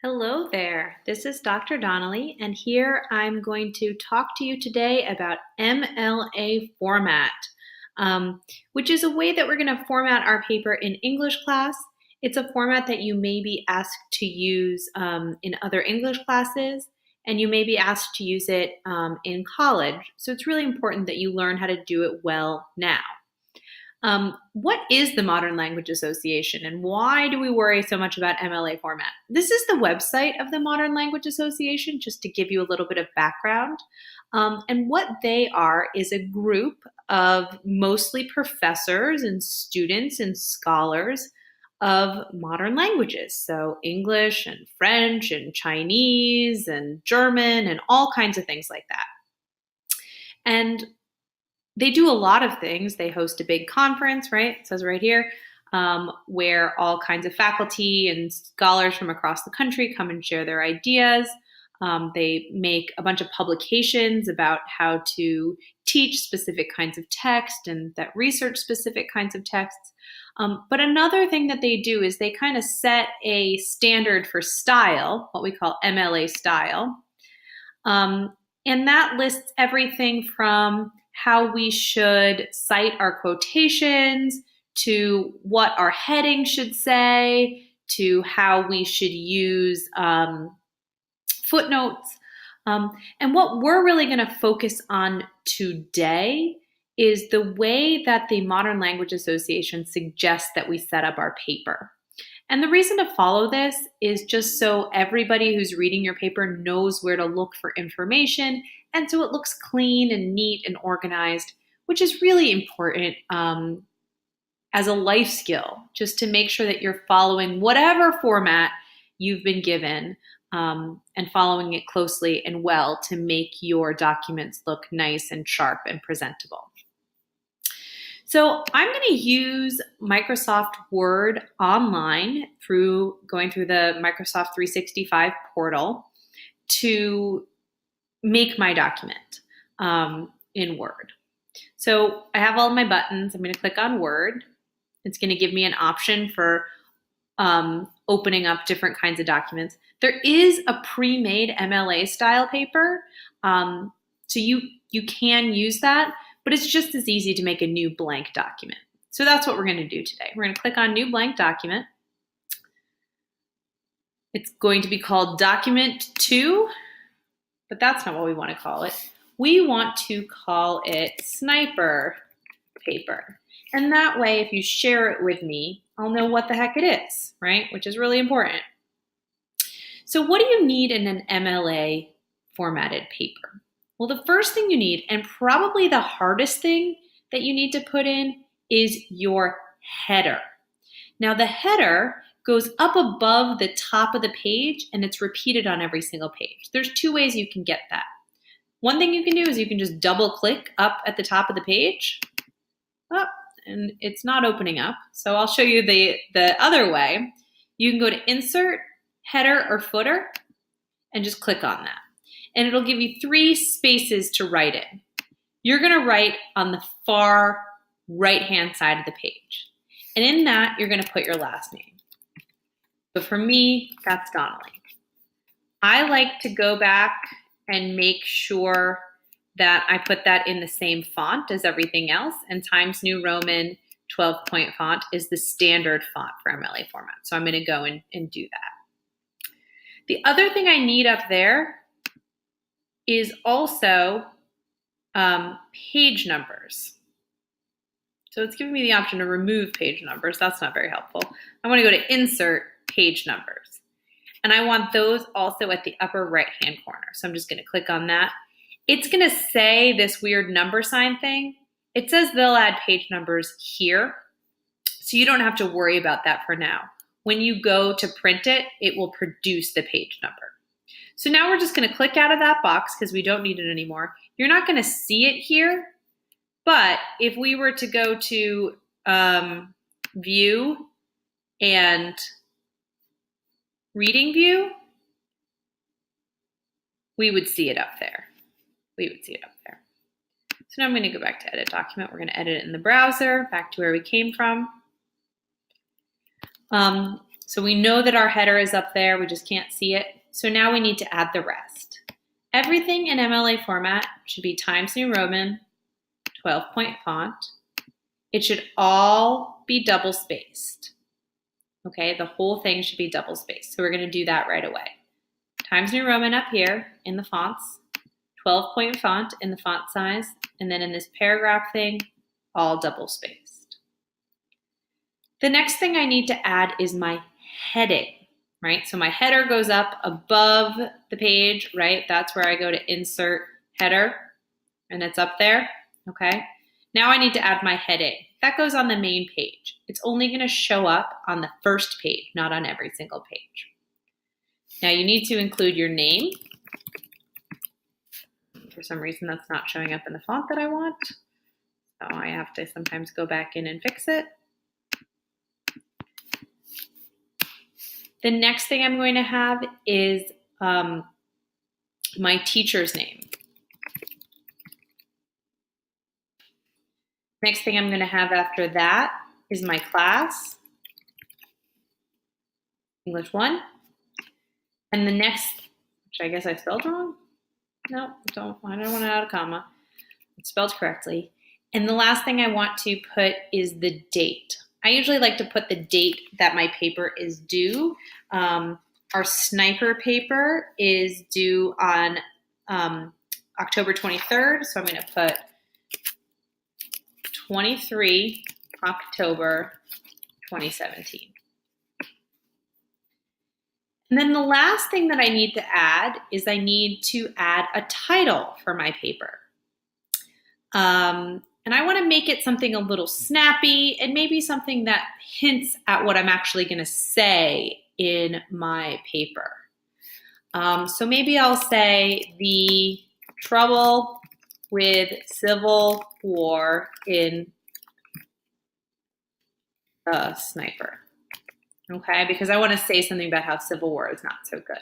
Hello there, this is Dr. Donnelly, and here I'm going to talk to you today about MLA format, which is a way that we're going to format our paper in English class. It's a format that you may be asked to use in other English classes, and you may be asked to use it in college. So it's really important that you learn how to do it well now. What is the Modern Language Association and why do we worry so much about MLA format? This is the website of the Modern Language Association, just to give you a little bit of background. And what they are is a group of mostly professors and students and scholars of modern languages. So English and French and Chinese and German and all kinds of things like that. And they do a lot of things. They host a big conference, right? It says right here, where all kinds of faculty and scholars from across the country come and share their ideas. They make a bunch of publications about how to teach specific kinds of text and that research specific kinds of texts. But another thing that they do is they kind of set a standard for style, what we call MLA style. And that lists everything from how we should cite our quotations, to what our heading should say, to how we should use footnotes. And what we're really going to focus on today is the way that the Modern Language Association suggests that we set up our paper. And the reason to follow this is just so everybody who's reading your paper knows where to look for information, and so it looks clean and neat and organized, which is really important as a life skill, just to make sure that you're following whatever format you've been given and following it closely and well to make your documents look nice and sharp and presentable. So I'm going to use Microsoft Word online going through the Microsoft 365 portal to make my document in Word. So I have all of my buttons. I'm going to click on Word. It's going to give me an option for opening up different kinds of documents. There is a pre-made MLA style paper, so you can use that. But it's just as easy to make a new blank document. So that's what we're going to do today. We're going to click on New Blank Document. It's going to be called Document 2, but that's not what we want to call it. We want to call it Sniper Paper. And that way, if you share it with me, I'll know what the heck it is, right? Which is really important. So what do you need in an MLA formatted paper? Well, the first thing you need, and probably the hardest thing that you need to put in, is your header. Now, the header goes up above the top of the page, and it's repeated on every single page. There's two ways you can get that. One thing you can do is you can just double-click up at the top of the page. Oh, and it's not opening up, so I'll show you the other way. You can go to Insert, Header, or Footer, and just click on that. And it'll give you 3 spaces to write in. You're going to write on the far right-hand side of the page. And in that, you're going to put your last name. So for me, that's Donnelly. I like to go back and make sure that I put that in the same font as everything else. And Times New Roman 12-point font is the standard font for MLA format. So I'm going to go and do that. The other thing I need up there is also page numbers. So it's giving me the option to remove page numbers. That's not very helpful. I want to go to Insert Page Numbers. And I want those also at the upper right-hand corner. So I'm just going to click on that. It's going to say this weird number sign thing. It says they'll add page numbers here. So you don't have to worry about that for now. When you go to print it, it will produce the page number. So now we're just going to click out of that box because we don't need it anymore. You're not going to see it here, but if we were to go to View and Reading View, we would see it up there. So now I'm going to go back to Edit Document. We're going to edit it in the browser, back to where we came from. So we know that our header is up there, we just can't see it. So now we need to add the rest. Everything in MLA format should be Times New Roman, 12-point font. It should all be double spaced. Okay, the whole thing should be double spaced. So we're going to do that right away. Times New Roman up here in the fonts, 12-point font in the font size, and then in this paragraph thing, all double spaced. The next thing I need to add is my heading, right? So my header goes up above the page, right? That's where I go to insert header, and it's up there, okay? Now I need to add my heading. That goes on the main page. It's only going to show up on the first page, not on every single page. Now you need to include your name. For some reason that's not showing up in the font that I want. So I have to sometimes go back in and fix it. The next thing I'm going to have is my teacher's name. Next thing I'm going to have after that is my class, English 1. And the next, which I guess I spelled wrong. No, I don't want to add a comma. It's spelled correctly. And the last thing I want to put is the date. I usually like to put the date that my paper is due. Our sniper paper is due on October 23rd. So I'm going to put 23 October 2017. And then the last thing that I need to add is I need to add a title for my paper. And I want to make it something a little snappy and maybe something that hints at what I'm actually going to say in my paper. So maybe I'll say the trouble with Civil War in the sniper. Okay, because I want to say something about how Civil War is not so good.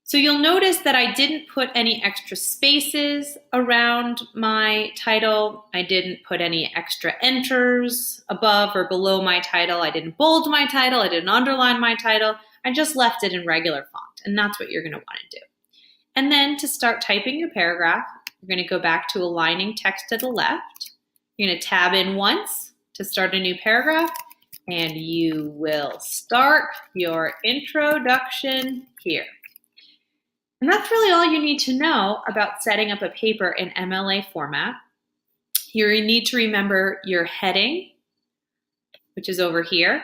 So you'll notice that I didn't put any extra spaces around my title. I didn't put any extra enters above or below my title. I didn't bold my title. I didn't underline my title. I just left it in regular font, and that's what you're going to want to do. And then to start typing your paragraph, you're going to go back to aligning text to the left. You're going to tab in once to start a new paragraph, and you will start your introduction here. And that's really all you need to know about setting up a paper in MLA format. You need to remember your heading, which is over here,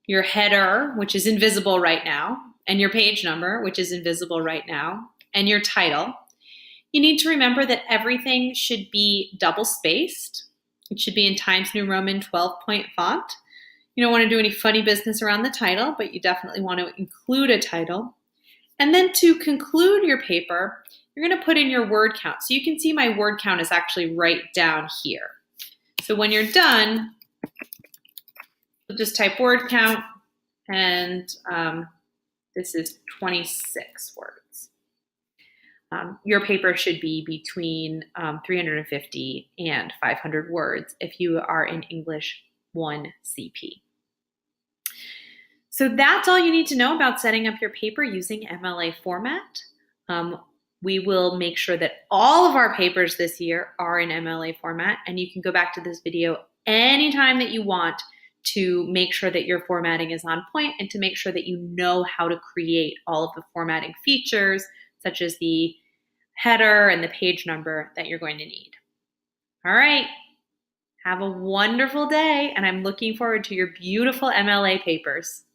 your header, which is invisible right now, and your page number, which is invisible right now, and your title. You need to remember that everything should be double spaced. It should be in Times New Roman 12-point font. You don't want to do any funny business around the title, but you definitely want to include a title. And then to conclude your paper, you're going to put in your word count. So you can see my word count is actually right down here. So when you're done, you'll just type word count, and this is 26 words. Your paper should be between 350 and 500 words if you are in English 1 CP. So that's all you need to know about setting up your paper using MLA format. We will make sure that all of our papers this year are in MLA format, and you can go back to this video anytime that you want to make sure that your formatting is on point and to make sure that you know how to create all of the formatting features, such as the header and the page number that you're going to need. All right, have a wonderful day, and I'm looking forward to your beautiful MLA papers.